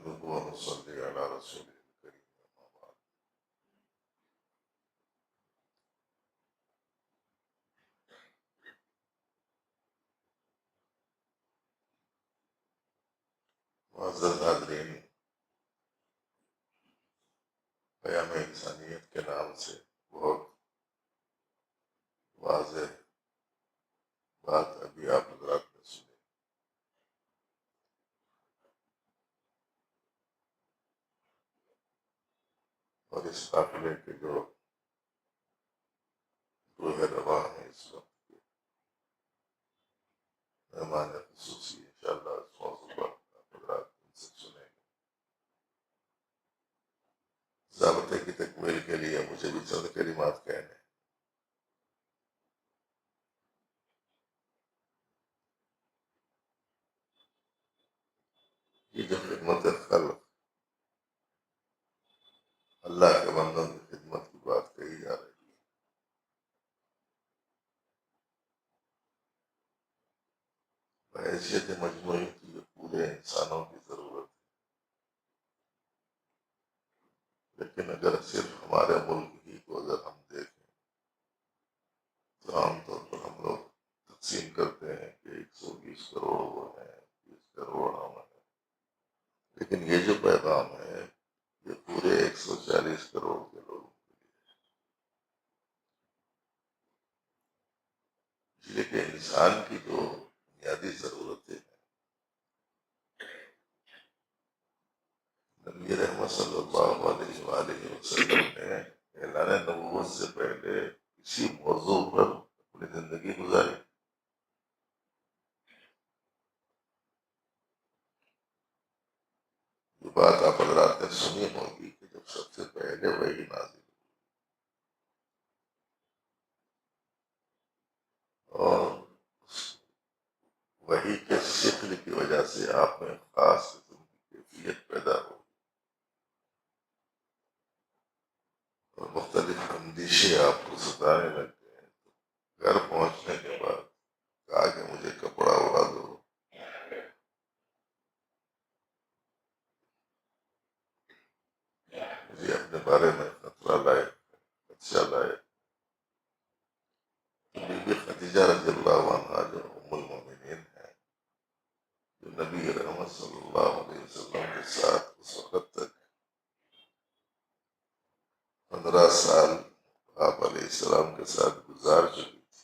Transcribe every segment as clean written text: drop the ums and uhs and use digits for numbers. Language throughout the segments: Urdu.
نحمده ونصلي على رسوله الكريم أما بعد. معزز حاضرین، قیام انسانیت کے نام سے بہت واضح بات ابھی آپ حضرات نے سنی، اور اس قافلے کے جو روح رواں ہیں اس وقت کے مہمان خصوصی انشاءاللہ اس موضوع پر آپ حضرات ان سے سنیں گے۔ ضابطے کی تکمیل کے لیے مجھے بھی چند کلمات کہنے ہیں۔ یہ جو خدمت خلق، اللہ کے بندوں کی خدمت کی بات کہی جا رہی ہے، بحیثیت مجموعی کی جو پورے انسانوں کی ضرورت ہے، لیکن اگر صرف ہمارے ملک ہی کو اگر ہم دیکھیں تو عام طور پر ہم لوگ تقسیم کرتے ہیں کہ 120 کروڑ وہ ہیں، 20 کروڑ ہم ہیں، لیکن یہ جو پیغام ہے یہ پورے 140 کروڑ کے لوگوں کے لیے ہے، اس لیے کہ انسان کی جو بنیادی ضرورتیں ہیں، نبی رحمت صلی اللہ علیہ وآلہ وسلم نے اعلان نبوت سے پہلے اسی موضوع پر اپنی زندگی گزاری۔ یہ بات آپ حضرات نے سنی ہوگی کہ جب سب سے پہلے وہی نازل اور اس وحی کے شکل کی وجہ سے آپ میں خاص قسم کی کیفیت پیدا ہو اور مختلف اندیشے آپ کو ستانے لگ گئے۔ گھر پہنچنے کے بعد کہا کہ مجھے کپڑا اڑا دو، مجھے اپنے بارے میں خطرہ لائے، خدشہ لائے۔ بی بی خدیجہ رضی اللہ عنہا جو ام المومنین ہیں، جو نبی رحمت صلی اللہ علیہ وسلم کے ساتھ اس وقت تک 15 سال آپ علیہ السلام کے ساتھ گزار چکی تھی،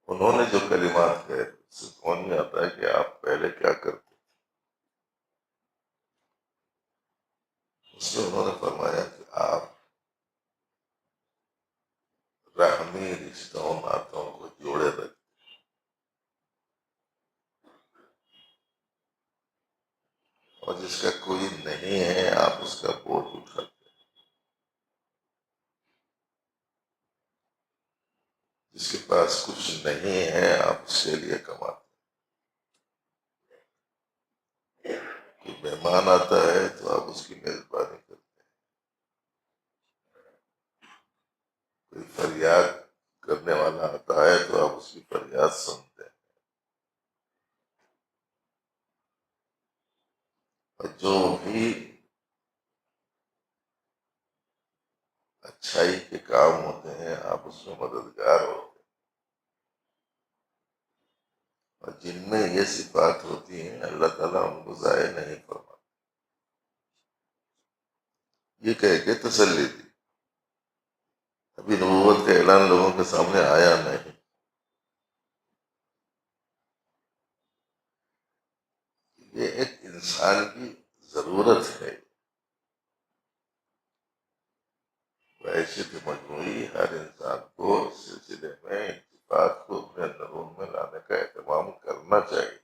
انہوں نے جو کلمات کہے اس سے سمجھ میں آتا ہے کہ آپ پہلے کیا کرتے۔ اس میں انہوں نے فرمایا کہ آپ رحمی رشتوں ناتوں کو جوڑے رکھتے، اور جس کا کوئی نہیں ہے آپ اس کا بوجھ اٹھاتے، جس کے پاس کچھ نہیں ہے آپ اس کے لیے کماتے۔ کوئی مہمان آتا ہے تو آپ اس کی میزبانی کرتے ہیں، کوئی فریاد کرنے والا آتا ہے تو آپ اس کی فریاد سنتے ہیں، اور جو بھی اچھائی کے کام ہوتے ہیں آپ اس میں مددگار ہوتے ہیں، اور جن میں یہ صفات ہوتی ہیں اللہ تعالیٰ ان کو ضائع نہیں فرماتا۔ یہ کہہ کے تسلی دی، ابھی نبوت کا اعلان لوگوں کے سامنے آیا نہیں، یہ ایک انسان کی ضرورت ہے۔ بحیثیت مجموعی ہر انسان کو اس سلسلے میں ان صفات کو اپنے اندرون میں لانے کا اہتمام کرنا چاہیے،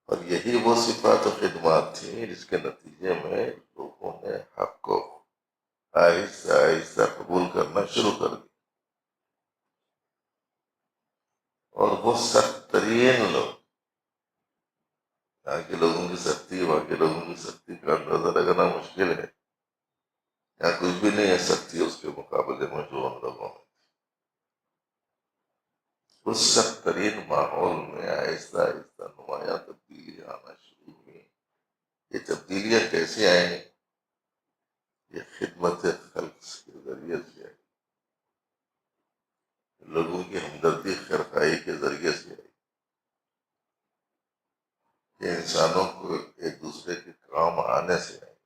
اور یہی وہ صفات و خدمات تھیں جس کے نتیجے میں لوگوں نے حق کو آہستہ آہستہ قبول کرنا شروع کر دیا، اور وہ سخت ترین لوگ، یہاں کے لوگوں کی سختی وہاں کے لوگوں کی سختی کا اندازہ لگانا مشکل ہے، یہاں کچھ بھی نہیں ہے سختی اس کے مقابلے میں جو ان لوگوں میں، اس سخت ترین ماحول میں آہستہ آہستہ نمایاں تبدیلیاں آنا شروع ہوئی. یہ تبدیلیاں کیسے آئیں؟ یہ خدمت خلق کے ذریعے سے آئی، لوگوں کی ہمدردی خیرخواہی کے ذریعے سے آئی. یہ انسانوں کو ایک دوسرے کے کام آنے سے آئی.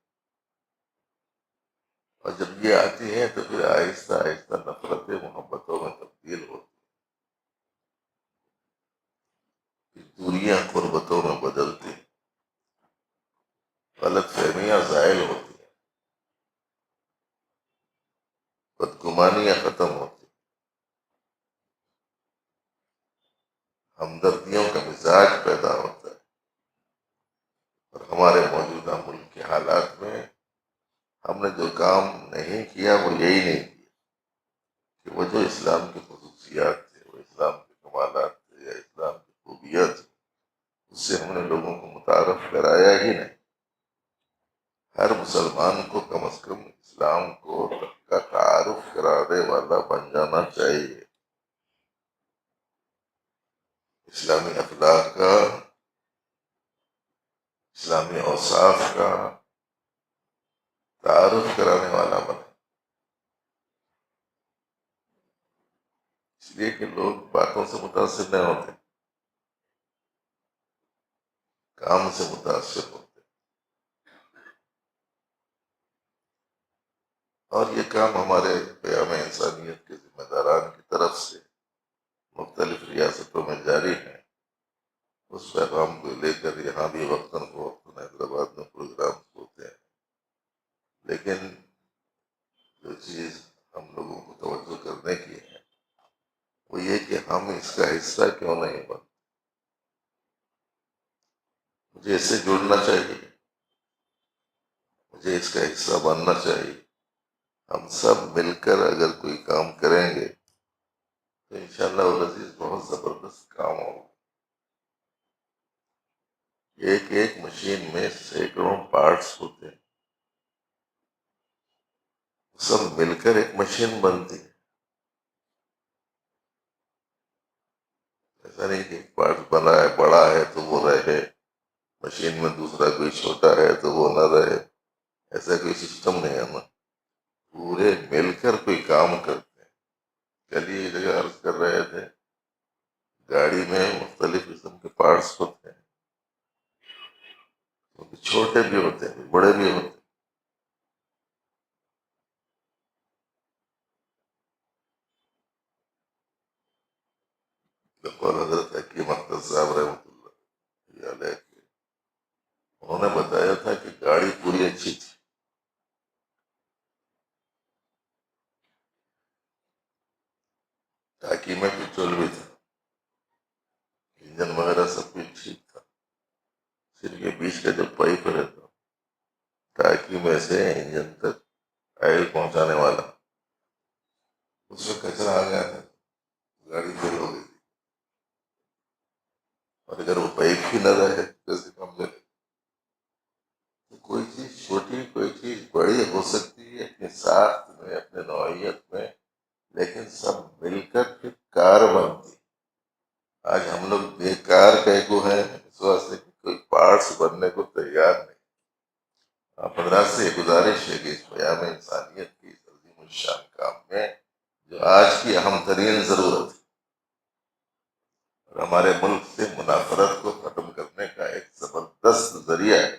اور جب یہ آتی ہیں تو پھر آہستہ آہستہ نفرتیں محبتوں میں تبدیل ہوتی ہیں، دوریاں قربتوں میں بدلتی ہیں، غلط فہمیاں زائل ہوتی ہیں، بدگمانیاں ختم ہوتی ہیں، ہمدردیوں کا مزاج پیدا ہوتا ہے. اور ہمارے موجودہ ملک کے حالات میں ہم نے جو کام نہیں کیا وہ یہی نہیں کیا کہ وہ جو اسلام کی خصوصیات تھے، وہ اسلام کے کمالات تھے یا اسلام کی خوبیاں تھیں، اس سے ہم نے لوگوں کو متعارف کرایا ہی نہیں. ہر مسلمان کو کم از کم اسلام کو کا تعارف کرانے والا بن جانا چاہیے. اسلامی اخلاق کا، اسلامی اوصاف کا تعارف کرانے والا بنے. اس لیے کہ لوگ باتوں سے متاثر نہیں ہوتے، کام سے متاثر ہوتے. اور یہ کام ہمارے قیام انسانیت کے ذمہ داران کی طرف سے مختلف ریاستوں میں جاری ہے. اس پیغام کو لے کر یہاں بھی وقتاً فوقتاً حیدرآباد میں پروگرام ہوتے ہیں. لیکن جو چیز ہم لوگوں کو توجہ کرنے کی ہے وہ یہ کہ ہم اس کا حصہ کیوں نہیں بن. مجھے اس سے جڑنا چاہیے، مجھے اس کا حصہ بننا چاہیے. ہم سب مل کر اگر کوئی کام کریں گے تو انشاءاللہ العزیز بہت زبردست کام ہوگا. ایک ایک مشین میں سینکڑوں پارٹس ہوتے ہیں، سب مل کر ایک مشین بنتی ہے. ایسا نہیں کہ ایک پارٹ بنا ہے بڑا ہے تو وہ رہے، مشین میں دوسرا کوئی چھوٹا ہے تو وہ نہ رہے. ایسا کوئی سسٹم نہیں ہے نا. پورے مل کر کوئی کام کرتے ہیں. کل یہ جگہ عرض کر رہے تھے گاڑی میں مختلف قسم کے پارٹس ہوتے ہیں، چھوٹے بھی ہوتے ہیں بڑے بھی ہوتے ہیں. اور حضرت حکیم اختر صاحب رحمۃ اللہ علیہ انہوں نے بتایا تھا کہ گاڑی پوری اچھی تھی، ٹانکی میں پیٹرول بھی تھا، انجن وغیرہ سب کچھ ٹھیک تھا. صرف یہ بیچ کا جو پائپ رہتا ٹانکی میں سے انجن تک آئل پہنچانے والا، اس میں کچرا آ گیا تھا، گاڑی فیل ہو گئی تھی. اور اگر وہ پائپ ہی نہ رہے جیسے کم لگے تو کوئی چیز چھوٹی کوئی چیز بڑی ہو سکتی ہے اپنی ساخت میں اپنے نوعیت میں، لیکن سب مل کر پھر کار بنتی. آج ہم لوگ بیکار کہہ ہیں اس واسطے کہ کوئی پارٹس بننے کو تیار نہیں. آپ حضرات سے یہ گزارش ہے کہ اس پیام انسانیت کی اس عظیم الشان کام میں جو آج کی اہم ترین ضرورت ہے اور ہمارے ملک سے منافرت کو ختم کرنے کا ایک زبردست ذریعہ ہے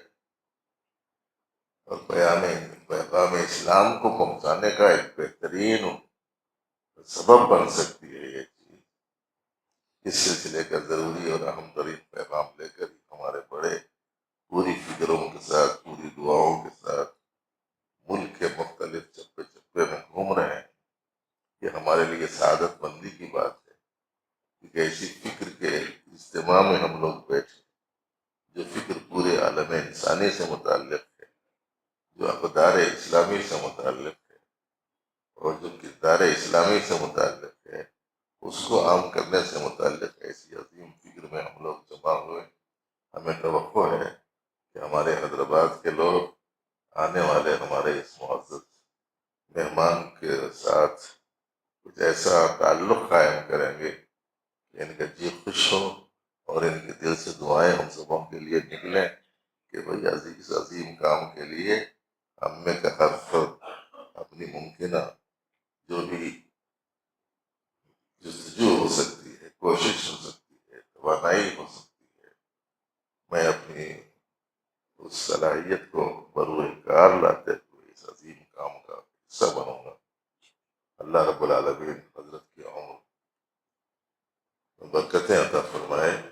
اور پیغام اسلام کو پہنچانے کا ایک بہترین سبب بن سکتی ہے یہ چیز. اس سلسلے کا ضروری اور اہم ترین پیغام لے کر ہمارے بڑے پوری فکروں کے ساتھ پوری دعاؤں کے ساتھ ملک کے مختلف چپے چپے میں گھوم رہے ہیں. یہ ہمارے لیے سعادت مندی کی بات ہے کہ ایسی فکر کے اجتماع میں ہم لوگ بیٹھے جو فکر پورے عالم انسانی سے متعلق ہے، جو اقدار اسلامی سے متعلق ہے اور جو کردار اسلامی سے متعلق ہے، اس کو عام کرنے سے متعلق ایسی عظیم فکر میں ہم لوگ جمع ہوئے. ہمیں توقع ہے کہ ہمارے حیدرآباد کے لوگ آنے والے ہمارے اس معزز مہمان کے ساتھ کچھ ایسا تعلق قائم کریں گے کہ ان کا جی خوش ہو اور ان کے دل سے دعائیں ہم سبوں کے لیے نکلیں کہ بھئی اس عظیم کام کے لیے ہم میں کا ہر فرد اپنی ممکنہ جو بھی جستجو ہو سکتی ہے، کوشش ہو سکتی ہے، توانائی ہو سکتی ہے، میں اپنی اس صلاحیت کو بروئے کار لاتے ہوئے اس عظیم کام کا حصہ بنوں گا۔ اللہ رب العالمین حضرت کی عمر میں برکتیں عطا فرمائے۔